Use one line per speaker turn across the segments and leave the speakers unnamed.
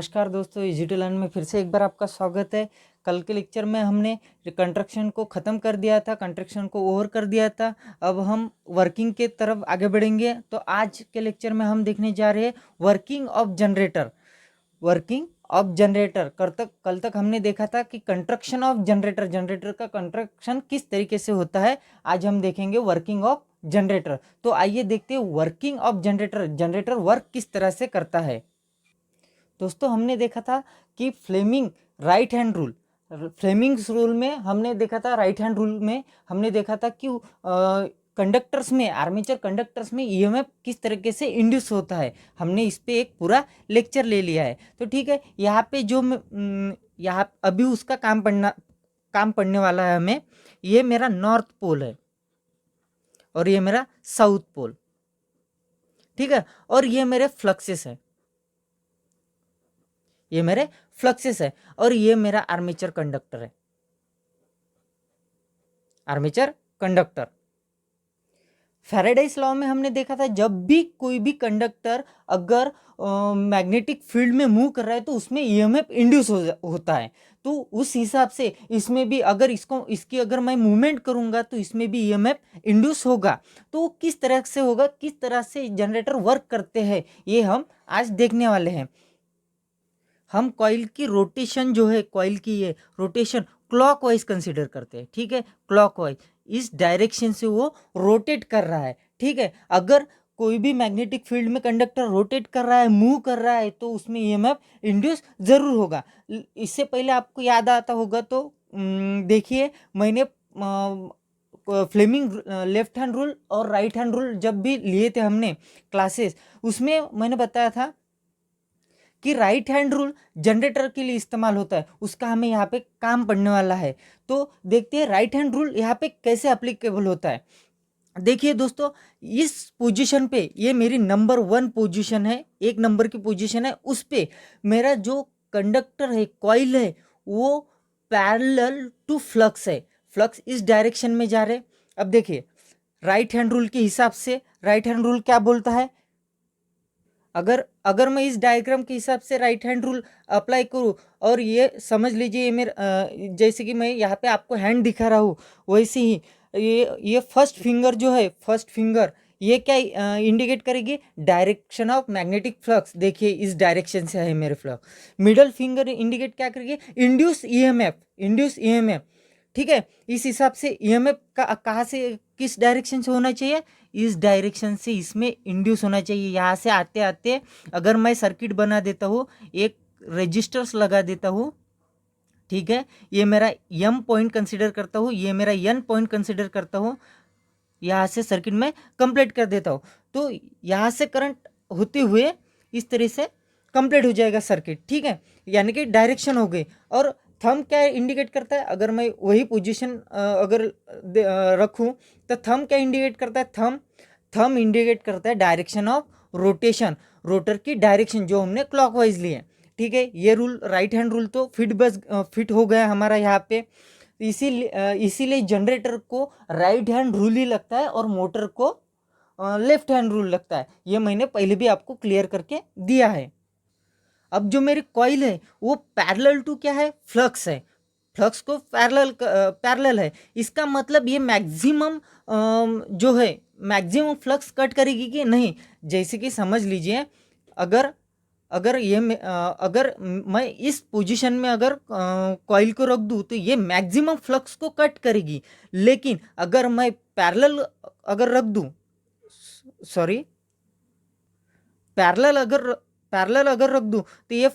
नमस्कार दोस्तों, easy learn में फिर से एक बार आपका स्वागत है। कल के लेक्चर में हमने कंस्ट्रक्शन को ख़त्म कर दिया था, कंस्ट्रक्शन को ओवर कर दिया था। अब हम वर्किंग के तरफ आगे बढ़ेंगे। तो आज के लेक्चर में हम देखने जा रहे हैं working of generator. Working of generator कल तक हमने देखा था कि कंस्ट्रक्शन ऑफ जनरेटर, जनरेटर का कंस्ट्रक्शन किस तरीके से होता है। आज हम देखेंगे वर्किंग ऑफ जनरेटर। तो आइए देखते हैं working of generator, generator work किस तरह से करता है। दोस्तों, हमने देखा था कि Fleming right hand rule, Fleming's rule में हमने देखा था, राइट हैंड रूल में हमने देखा था कि कंडक्टर्स में, आर्मेचर कंडक्टर्स में ईएमएफ किस तरीके से इंड्यूस होता है। हमने इस पे एक पूरा लेक्चर ले लिया है। तो ठीक है, यहाँ पे जो यहाँ अभी उसका काम पढ़ने वाला है हमें। ये मेरा नॉर्थ पोल है और ये मेरा साउथ पोल, ठीक है। और ये मेरे फ्लक्सेस है, ये मेरे फ्लक्सेस है और ये मेरा आर्मेचर कंडक्टर है, आर्मेचर कंडक्टर। फैराडेस लॉ में हमने देखा था जब भी कोई भी कंडक्टर अगर मैग्नेटिक फील्ड में मूव कर रहा है तो उसमें ईएमएफ इंड्यूस होता है। तो उस हिसाब से इसमें भी अगर इसकी अगर मैं मूवमेंट करूंगा तो इसमें भी ईएमएफ इंड्यूस होगा। तो किस तरह से होगा, किस तरह से जनरेटर वर्क करते हैं, ये हम आज देखने वाले हैं। हम कॉइल की रोटेशन जो है, कॉइल की ये रोटेशन क्लॉकवाइज कंसीडर करते हैं, ठीक है। क्लॉकवाइज, इस डायरेक्शन से वो रोटेट कर रहा है, ठीक है। अगर कोई भी मैग्नेटिक फील्ड में कंडक्टर रोटेट कर रहा है, मूव कर रहा है, तो उसमें ईएमएफ इंड्यूस जरूर होगा। इससे पहले आपको याद आता होगा तो देखिए, मैंने फ्लेमिंग लेफ्ट हैंड रूल और राइट हैंड रूल जब भी लिए थे हमने क्लासेस, उसमें मैंने बताया था कि राइट हैंड रूल जनरेटर के लिए इस्तेमाल होता है, उसका हमें यहाँ पे काम पड़ने वाला है। तो देखते हैं राइट हैंड रूल यहाँ पे कैसे अप्लीकेबल होता है। देखिए दोस्तों, इस पोजीशन पे, ये मेरी नंबर 1 पोजीशन है, 1 नंबर की पोजीशन है। उस पे मेरा जो कंडक्टर है, कॉइल है, वो पैरेलल टू फ्लक्स है। फ्लक्स इस डायरेक्शन में जा रहे। अब देखिए, राइट हैंड रूल के हिसाब से राइट हैंड रूल क्या बोलता है, अगर मैं इस डायग्राम के हिसाब से राइट हैंड रूल अप्लाई करूँ और ये समझ लीजिए, ये मेरा जैसे कि मैं यहाँ पे आपको हैंड दिखा रहा हूँ, वैसे ही ये फर्स्ट फिंगर जो है, फर्स्ट फिंगर ये क्या इंडिकेट करेगी, डायरेक्शन ऑफ मैग्नेटिक फ्लक्स। देखिए, इस डायरेक्शन से है मेरे फ्लक्स। मिडल फिंगर इंडिकेट क्या करेगी, इंड्यूस ईएमएफ, इंड्यूस ईएमएफ, ठीक है। इस हिसाब से ईएमएफ का कहाँ से, किस डायरेक्शन से होना चाहिए, इस डायरेक्शन से इसमें इंड्यूस होना चाहिए। यहाँ से आते आते अगर मैं सर्किट बना देता हूँ, एक रेजिस्टर्स लगा देता हूँ, ठीक है। ये मेरा एम पॉइंट कंसिडर करता हूँ, ये मेरा एन पॉइंट कंसिडर करता हूँ। यहाँ से सर्किट में कंप्लीट कर देता हूँ। तो यहाँ से करंट होते हुए इस तरह से कंप्लीट हो जाएगा सर्किट, ठीक है। यानी कि डायरेक्शन हो गई। और थंब क्या इंडिकेट करता है, अगर मैं वही पोजीशन अगर रखूं तो थंब क्या इंडिकेट करता है, थंब इंडिकेट करता है डायरेक्शन ऑफ रोटेशन, रोटर की डायरेक्शन जो हमने क्लॉकवाइज ली है, ठीक है। ये रूल, राइट हैंड रूल तो फिट हो गया हमारा यहाँ पे। इसीलिए जनरेटर को राइट हैंड रूल ही लगता है और मोटर को लेफ्ट हैंड रूल लगता है। ये मैंने पहले भी आपको क्लियर करके दिया है। अब जो मेरी कॉइल है वो पैरेलल टू क्या है, फ्लक्स है, फ्लक्स को पैरेलल है। इसका मतलब ये मैक्सिमम जो है, मैक्सिमम फ्लक्स कट करेगी कि नहीं। जैसे कि समझ लीजिए, अगर अगर मैं इस पोजीशन में अगर कॉइल को रख दूँ तो ये मैक्सिमम फ्लक्स को कट करेगी। लेकिन अगर मैं पैरेलल अगर रख दूँ, सॉरी, पैरेलल अगर रख दूँ तो ये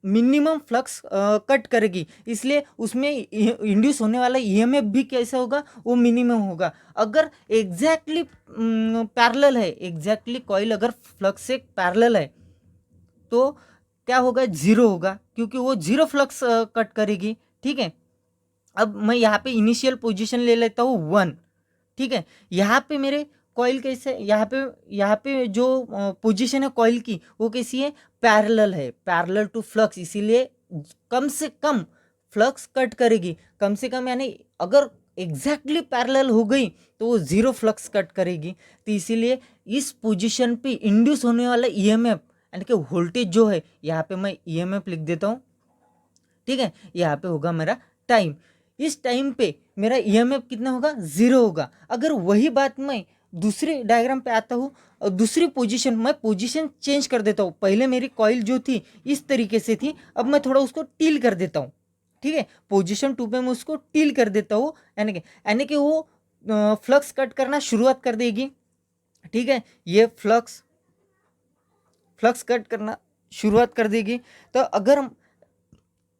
मिनिमम फ्लक्स कट करेगी। इसलिए उसमें इंड्यूस होने वाला ईएमएफ भी कैसा होगा, वो मिनिमम होगा। अगर एग्जैक्टली पैरेलल है, एग्जैक्टली कॉइल अगर फ्लक्स से पैरेलल है तो क्या होगा, जीरो होगा, क्योंकि वो जीरो फ्लक्स कट करेगी, ठीक है। अब मैं यहाँ पे इनिशियल पोजीशन ले लेता हूँ 1, ठीक है। यहाँ पे मेरे कॉइल कैसे, यहाँ पे जो पोजीशन है कॉइल की वो कैसी है, पैरेलल है, पैरेलल टू फ्लक्स। इसीलिए कम से कम फ्लक्स कट करेगी, कम से कम, यानी अगर एग्जैक्टली पैरेलल हो गई तो वो जीरो फ्लक्स कट करेगी। तो इसीलिए इस पोजीशन पे इंड्यूस होने वाला ईएमएफ यानी कि वोल्टेज जो है, यहाँ पे मैं ईएमएफ लिख देता हूँ, ठीक है। यहाँ पे होगा मेरा टाइम, इस टाइम पे मेरा ईएमएफ कितना होगा, 0 होगा। अगर वही बात मैं दूसरे डायग्राम पे आता हूँ और दूसरी पोजीशन, मैं पोजीशन चेंज कर देता हूँ। पहले मेरी कॉइल जो थी इस तरीके से थी, अब मैं थोड़ा उसको टील कर देता हूँ, ठीक है। पोजीशन 2 पे मैं उसको टील कर देता हूँ, यानी कि वो फ्लक्स कट करना शुरुआत कर देगी, ठीक है। ये फ्लक्स कट करना शुरुआत कर देगी। तो अगर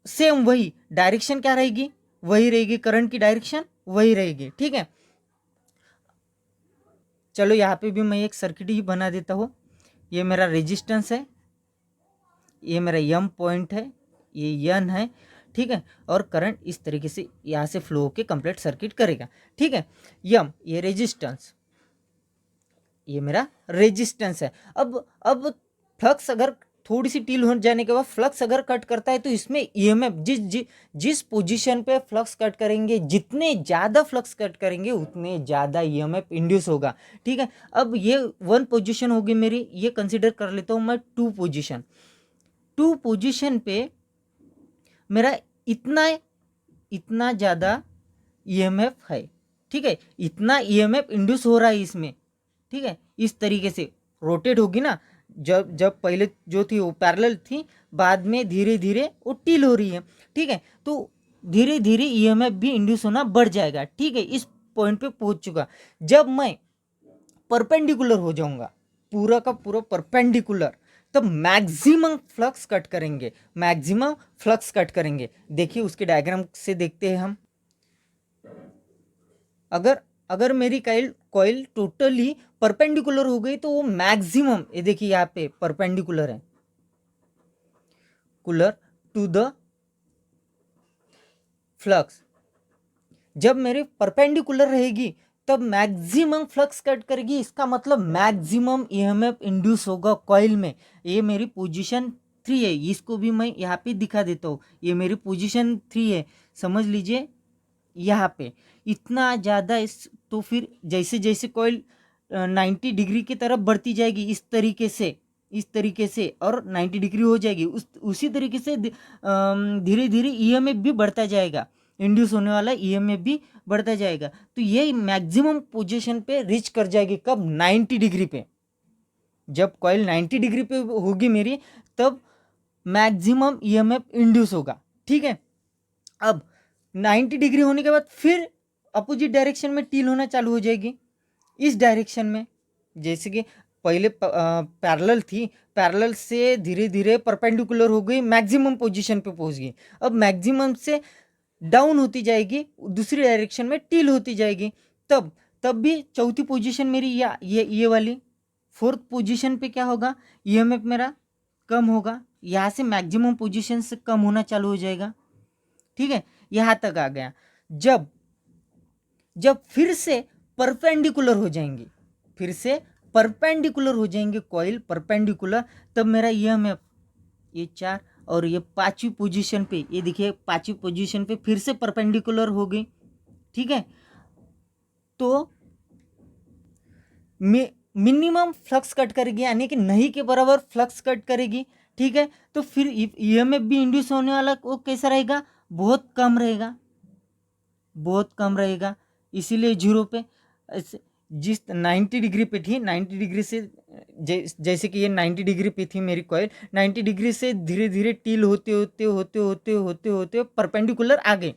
सेम वही डायरेक्शन क्या रहेगी, वही रहेगी, करंट की डायरेक्शन वही रहेगी, ठीक है। चलो यहाँ पे भी मैं एक सर्किट ही बना देता हूँ। ये मेरा रेजिस्टेंस है, ये मेरा यम पॉइंट है, ये यन है, ठीक है। और करंट इस तरीके से यहाँ से फ्लो होके कंप्लीट सर्किट करेगा, ठीक है। यम, ये रेजिस्टेंस, ये मेरा रेजिस्टेंस है। अब फ्लक्स अगर थोड़ी सी टील हो जाने के बाद फ्लक्स अगर कट करता है तो इसमें ईएमएफ जिस पोजीशन पे फ्लक्स कट करेंगे, जितने ज़्यादा फ्लक्स कट करेंगे उतने ज़्यादा ईएमएफ इंड्यूस होगा, ठीक है। अब ये 1 पोजीशन होगी मेरी, ये कंसिडर कर लेता हूँ मैं 2 पोजीशन। 2 पोजीशन पे मेरा इतना ज़्यादा ईएमएफ है, ठीक है। इतना ईएमएफ इंड्यूस हो रहा है इसमें, ठीक है। इस तरीके से रोटेट होगी ना, जब पहले जो थी वो पैरेलल थी, बाद में धीरे धीरे वो टील हो रही है, ठीक है। तो धीरे धीरे ईएमएफ भी इंड्यूस होना बढ़ जाएगा, ठीक है। इस पॉइंट पे पहुंच चुका। जब मैं परपेंडिकुलर हो जाऊंगा, पूरा का पूरा परपेंडिकुलर, तब मैक्सिमम फ्लक्स कट करेंगे, मैक्सिमम फ्लक्स कट करेंगे। देखिए उसके डायग्राम से देखते हैं हम। अगर मेरी कॉइल टोटली परपेंडिकुलर हो गई तो वो मैक्सिमम, ये देखिए यहाँ पे परपेंडिकुलर है, कुलर टू द फ्लक्स। जब मेरी परपेंडिकुलर रहेगी तब मैक्सिमम फ्लक्स कट करेगी, इसका मतलब मैक्सिमम ईएमएफ इंड्यूस होगा कॉइल में। ये मेरी पोजीशन 3 है, इसको भी मैं यहाँ पे दिखा देता हूँ। ये मेरी पोजीशन 3 है, समझ लीजिए। यहाँ पे इतना ज़्यादा इस, तो फिर जैसे जैसे कॉइल 90 डिग्री की तरफ बढ़ती जाएगी इस तरीके से और 90 डिग्री हो जाएगी, उसी तरीके से धीरे धीरे ईएमएफ भी बढ़ता जाएगा, इंड्यूस होने वाला ईएमएफ भी बढ़ता जाएगा। तो ये मैक्सिमम पोजीशन पे रीच कर जाएगी कब, 90 डिग्री पे। जब कॉइल 90 डिग्री पे होगी मेरी, तब मैक्सिमम ईएमएफ इंड्यूस होगा, ठीक है। अब 90 डिग्री होने के बाद फिर अपोजिट डायरेक्शन में टील होना चालू हो जाएगी, इस डायरेक्शन में। जैसे कि पहले पैरेलल थी, पैरेलल से धीरे धीरे परपेंडिकुलर हो गई, मैक्सिमम पोजीशन पे पहुंच गई। अब मैक्सिमम से डाउन होती जाएगी, दूसरी डायरेक्शन में टील होती जाएगी। तब भी चौथी पोजीशन मेरी या ये वाली, 4th पोजीशन पे क्या होगा, ईएमएफ मेरा कम होगा, यहाँ से मैक्सिमम पोजीशन से कम होना चालू हो जाएगा, ठीक है। यहाँ तक आ गया। जब फिर से परपेंडिकुलर हो जाएंगे, कॉइल परपेंडिकुलर, तब मेरा ईएमएफ ये 4 और ये 5वीं पोजीशन पे, ये देखिए 5वीं पोजीशन पे फिर से परपेंडिकुलर हो गई, ठीक है। तो मिनिमम फ्लक्स कट करेगी, यानी कि नहीं के बराबर फ्लक्स कट करेगी, ठीक है। तो फिर ईएमएफ भी इंड्यूस होने वाला वो कैसा रहेगा, बहुत कम रहेगा, इसीलिए 0 पे। जिस 90 डिग्री पे थी, 90 डिग्री से जैसे कि ये 90 डिग्री पे थी मेरी कॉइल, 90 डिग्री से धीरे धीरे टील होते परपेंडिकुलर आ गई,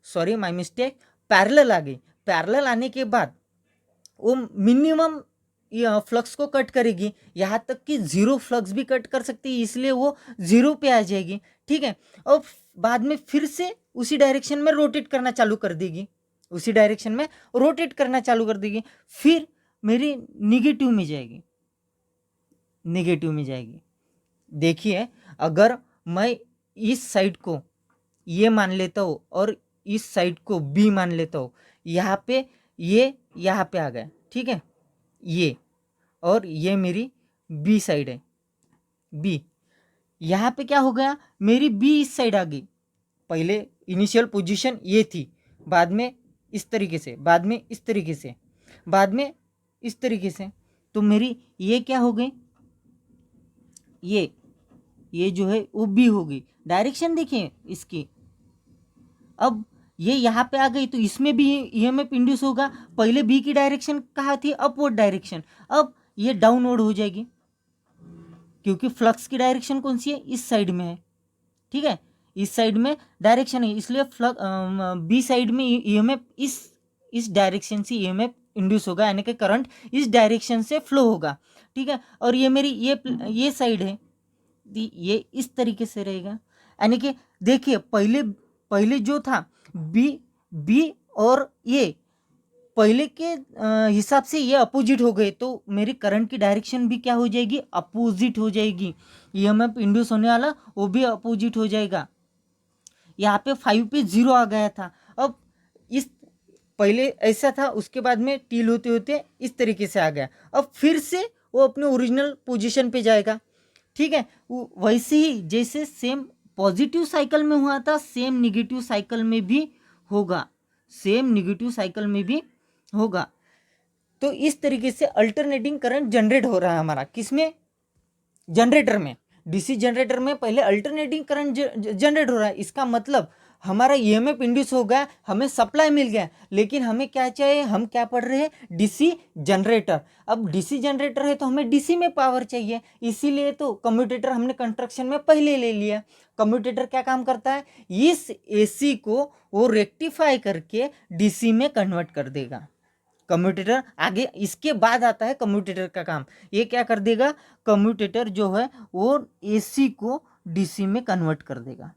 सॉरी माय मिस्टेक, पैरेलल आ गई। पैरेलल आने के बाद वो मिनिमम फ्लक्स को कट करेगी, यहाँ तक कि 0 फ्लक्स भी कट कर सकती है, इसलिए वो 0 पे आ जाएगी, ठीक है। और बाद में फिर से उसी डायरेक्शन में रोटेट करना चालू कर देगी, फिर मेरी निगेटिव में जाएगी। देखिए अगर मैं इस साइड को ये मान लेता हूँ और इस साइड को बी मान लेता हूँ, यहाँ पे ये यहाँ पे आ गया, ठीक है, ये, और ये मेरी बी साइड है, बी। यहाँ पे क्या हो गया, मेरी बी इस साइड आ गई। पहले इनिशियल पोजीशन ये थी, बाद में इस तरीके से, बाद में इस तरीके से, तो मेरी ये क्या हो गई, ये जो है वो बी होगी। डायरेक्शन देखिए इसकी, अब ये यहाँ पे आ गई तो इसमें भी ईएमएफ इंड्यूस होगा। पहले बी की डायरेक्शन कहाँ थी, अपवर्ड डायरेक्शन, अब ये डाउनवर्ड हो जाएगी क्योंकि फ्लक्स की डायरेक्शन कौन सी है, इस साइड में है। ठीक है, इस साइड में डायरेक्शन है, इसलिए बी साइड में ईएमएफ इस डायरेक्शन से ईएमएफ इंड्यूस होगा, यानी कि करंट इस डायरेक्शन से फ्लो होगा। ठीक है, और ये मेरी ये साइड है, ये इस तरीके से रहेगा। यानी कि देखिए पहले जो था बी और ये पहले के हिसाब से ये अपोजिट हो गए, तो मेरी करंट की डायरेक्शन भी क्या हो जाएगी, अपोजिट हो जाएगी। ईएमएफ इंड्यूस होने वाला वो भी अपोजिट हो जाएगा। यहाँ पे 5 पे 0 आ गया था, अब इस पहले ऐसा था, उसके बाद में टील होते होते इस तरीके से आ गया, अब फिर से वो अपने ओरिजिनल पोजीशन पे जाएगा। ठीक है, वैसे ही जैसे सेम पॉजिटिव साइकिल में हुआ था, सेम निगेटिव साइकिल में भी होगा, सेम निगेटिव साइकिल में भी होगा। तो इस तरीके से अल्टरनेटिंग करंट जनरेट हो रहा है हमारा, किसमें, जनरेटर में, डीसी जनरेटर में पहले अल्टरनेटिंग करंट जनरेट हो रहा है। इसका मतलब हमारा ईएमएफ इंड्यूस हो गया, हमें सप्लाई मिल गया, लेकिन हमें क्या चाहिए, हम क्या पढ़ रहे हैं, डीसी जनरेटर। अब डीसी जनरेटर है तो हमें डीसी में पावर चाहिए, इसीलिए तो कम्यूटेटर हमने कंस्ट्रक्शन में पहले ले लिया। कम्यूटेटर क्या काम करता है, इस एसी को वो रेक्टिफाई करके डीसी में कन्वर्ट कर देगा। कम्यूटेटर आगे इसके बाद आता है कम्यूटेटर का काम, ये क्या कर देगा, कम्यूटेटर जो है वो एसी को डीसी में कन्वर्ट कर देगा।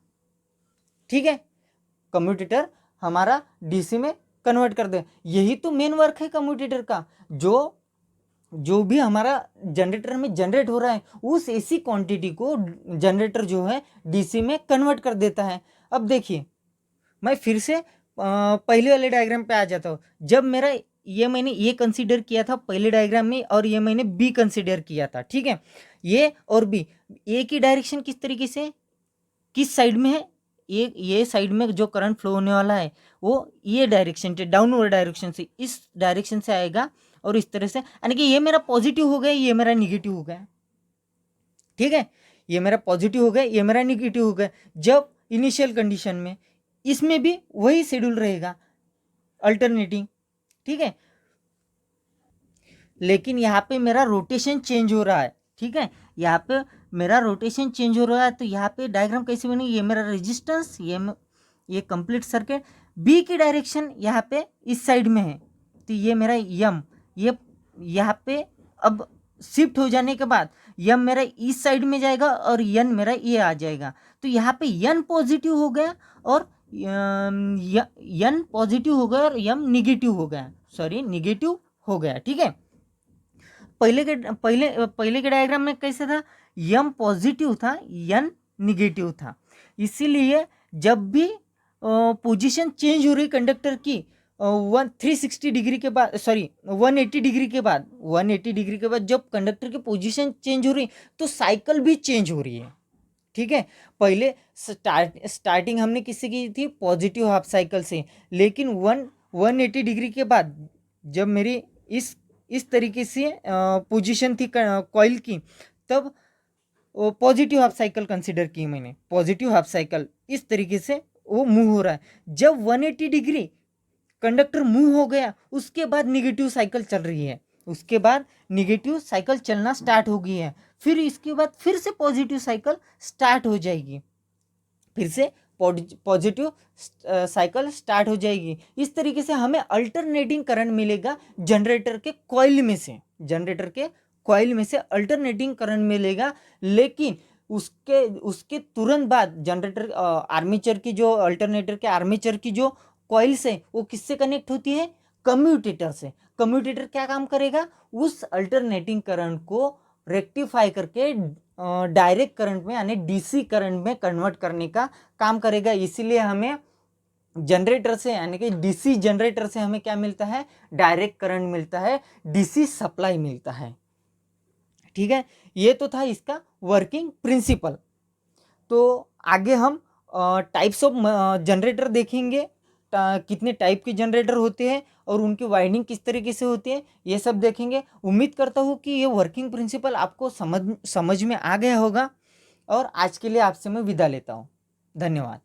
ठीक है, कम्यूटेटर हमारा डीसी में कन्वर्ट कर दे, यही तो मेन वर्क है कम्यूटेटर का। जो भी हमारा जनरेटर में जनरेट हो रहा है उस एसी क्वांटिटी को जनरेटर जो है डीसी में कन्वर्ट कर देता है। अब देखिए मैं फिर से पहले वाले डायग्राम पे आ जाता हूँ। जब मेरा ये मैंने ए कंसीडर किया था पहले डायग्राम में, और ये मैंने बी कंसीडर किया था। ठीक है, ये और बी, ए की डायरेक्शन किस तरीके से, किस साइड में है, ये साइड में जो करंट फ्लो होने वाला है वो ये डायरेक्शन से, डाउनवर्ड डायरेक्शन से, इस डायरेक्शन से आएगा, और इस तरह से, यानी कि ये मेरा पॉजिटिव हो गया, ये मेरा निगेटिव हो गया। ठीक है, ये मेरा पॉजिटिव हो गया, ये मेरा निगेटिव हो गया। जब इनिशियल कंडीशन में इसमें भी वही शेड्यूल रहेगा, अल्टरनेटिंग। ठीक है, लेकिन यहाँ पे मेरा रोटेशन चेंज हो रहा है। ठीक है, यहाँ पे मेरा रोटेशन चेंज हो रहा है, तो यहाँ पे डायग्राम कैसे बनेगी, ये मेरा रेजिस्टेंस, ये कंप्लीट सर्किट, बी की डायरेक्शन यहाँ पे इस साइड में है, तो ये मेरा यम, ये यहाँ पे अब शिफ्ट हो जाने के बाद यम मेरा इस साइड में जाएगा और यन मेरा ये आ जाएगा, तो यहाँ पे यन पॉजिटिव हो गया और यन पॉजिटिव हो गया और यम निगेटिव हो गया, सॉरी निगेटिव हो गया। ठीक है, पहले के डायग्राम में कैसे था, यम पॉजिटिव था, यन निगेटिव था। इसीलिए जब भी पोजीशन चेंज हो रही कंडक्टर की 360 डिग्री के बाद, सॉरी 180 डिग्री के बाद, 180 डिग्री के बाद जब कंडक्टर की पोजीशन चेंज हो रही तो साइकिल भी चेंज हो रही है। ठीक है, पहले स्टार्टिंग हमने किससे की थी, पॉजिटिव हाफ साइकिल से, लेकिन 180 डिग्री के बाद जब मेरी इस तरीके से पोजीशन थी कॉइल की, तब पॉजिटिव हाफ साइकिल कंसीडर की मैंने, पॉजिटिव हाफ साइकिल इस तरीके से वो मूव हो रहा है। जब 180 डिग्री कंडक्टर मूव हो गया उसके बाद निगेटिव साइकिल चल रही है, उसके बाद निगेटिव साइकिल चलना स्टार्ट हो गई है, फिर इसके बाद फिर से पॉजिटिव साइकिल स्टार्ट हो जाएगी, फिर से पॉजिटिव साइकिल स्टार्ट हो जाएगी। इस तरीके से हमें अल्टरनेटिंग करंट मिलेगा जनरेटर के कॉइल में से, जनरेटर के कॉइल में से अल्टरनेटिंग करंट मिलेगा। लेकिन उसके तुरंत बाद जनरेटर आर्मेचर की जो अल्टरनेटर के आर्मेचर की जो कॉइल्स है वो किससे कनेक्ट होती है, कम्यूटेटर से। कम्यूटेटर क्या काम करेगा, उस अल्टरनेटिंग करंट को रेक्टिफाई करके डायरेक्ट करंट में यानी डीसी करंट में कन्वर्ट करने का काम करेगा। इसीलिए हमें जनरेटर से यानी कि डीसी जनरेटर से हमें क्या मिलता है, डायरेक्ट करंट मिलता है, डीसी सप्लाई मिलता है। ठीक है, ये तो था इसका वर्किंग प्रिंसिपल। तो आगे हम टाइप्स ऑफ जनरेटर देखेंगे, कितने टाइप के जनरेटर होते हैं और उनकी वाइंडिंग किस तरीके से होती है, ये सब देखेंगे। उम्मीद करता हूँ कि ये वर्किंग प्रिंसिपल आपको समझ में आ गया होगा। और आज के लिए आपसे मैं विदा लेता हूँ। धन्यवाद।